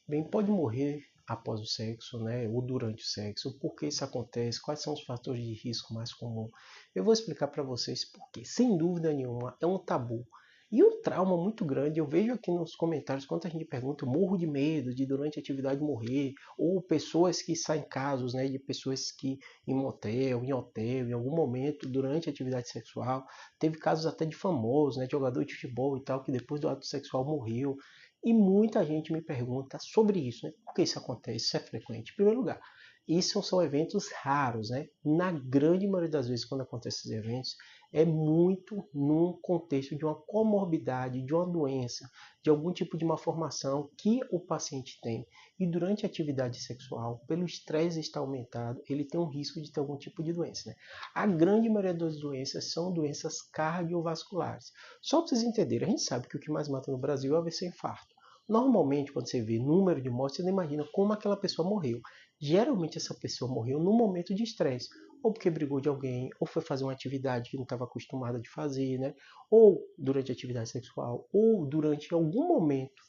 Bem, pode morrer após o sexo, né, ou durante o sexo. Por que isso acontece? Quais são os fatores de risco mais comuns? Eu vou explicar para vocês por quê. Sem dúvida nenhuma, é um tabu. E um trauma muito grande, eu vejo aqui nos comentários, quando a gente pergunta, eu morro de medo de durante a atividade morrer, ou pessoas que saem casos, né, de pessoas que em motel, em hotel, em algum momento durante a atividade sexual, teve casos até de famosos, né, de jogador de futebol e tal, que depois do ato sexual morreu. E muita gente me pergunta sobre isso, né? Por que isso acontece? Isso é frequente? Em primeiro lugar, isso são eventos raros, né? Na grande maioria das vezes, quando acontecem esses eventos, é muito num contexto de uma comorbidade, de uma doença, de algum tipo de malformação que o paciente tem. E durante a atividade sexual, pelo estresse estar aumentado, ele tem um risco de ter algum tipo de doença, né? A grande maioria das doenças são doenças cardiovasculares. Só para vocês entenderem, a gente sabe que o que mais mata no Brasil é AVC e infarto. Normalmente, quando você vê número de mortes, você não imagina como aquela pessoa morreu. Geralmente, essa pessoa morreu num momento de estresse. Ou porque brigou de alguém, ou foi fazer uma atividade que não estava acostumada de fazer, né? Ou durante a atividade sexual, ou durante algum momento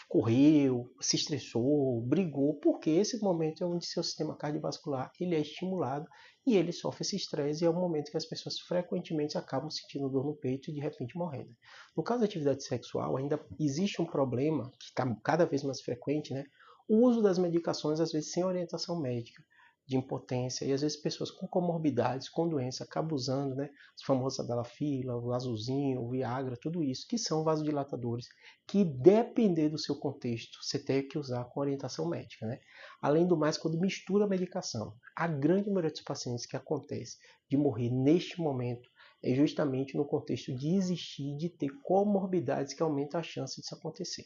correu, se estressou, brigou, porque esse momento é onde seu sistema cardiovascular ele é estimulado e ele sofre esse estresse e é o momento que as pessoas frequentemente acabam sentindo dor no peito e de repente morrendo. No caso da atividade sexual, ainda existe um problema que está cada vez mais frequente, né? O uso das medicações, às vezes sem orientação médica, de impotência, e às vezes pessoas com comorbidades, com doença, acabam usando, né, os famosos Adalafila, o Azulzinho, o Viagra, tudo isso, que são vasodilatadores, que depender do seu contexto, você tem que usar com orientação médica, né? Além do mais, quando mistura a medicação, a grande maioria dos pacientes que acontece de morrer neste momento é justamente no contexto de existir, de ter comorbidades que aumentam a chance disso acontecer.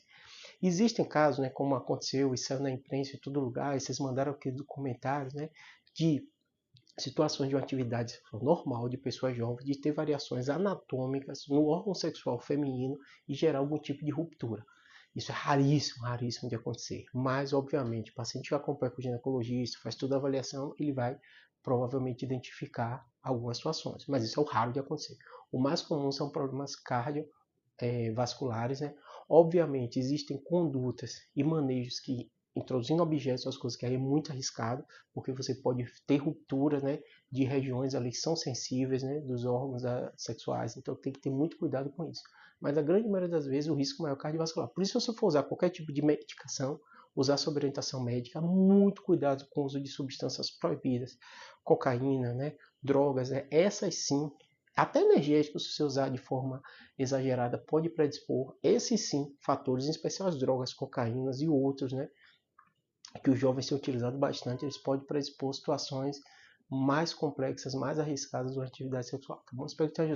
Existem casos, né, como aconteceu e saiu na imprensa em todo lugar, e vocês mandaram aqui comentários, né, de situações de uma atividade normal de pessoas jovens, de ter variações anatômicas no órgão sexual feminino e gerar algum tipo de ruptura. Isso é raríssimo, raríssimo de acontecer. Mas, obviamente, o paciente que acompanha com o ginecologista, faz toda a avaliação, ele vai provavelmente identificar algumas situações. Mas isso é o raro de acontecer. O mais comum são problemas vasculares, né? Obviamente, existem condutas e manejos que introduzindo objetos, as coisas que aí é muito arriscado, porque você pode ter ruptura, né, de regiões ali que são sensíveis, né, dos órgãos sexuais, então tem que ter muito cuidado com isso. Mas a grande maioria das vezes o risco maior é cardiovascular. Por isso, se você for usar qualquer tipo de medicação, usar sob orientação médica, muito cuidado com o uso de substâncias proibidas, cocaína, né, drogas, né, essas sim até energéticos, se você usar de forma exagerada, pode predispor, esses sim, fatores, em especial as drogas, cocaínas e outros, né, que os jovens têm utilizado bastante, eles podem predispor situações mais complexas, mais arriscadas durante a atividade sexual. Tá bom? Espero que tenha ajudado.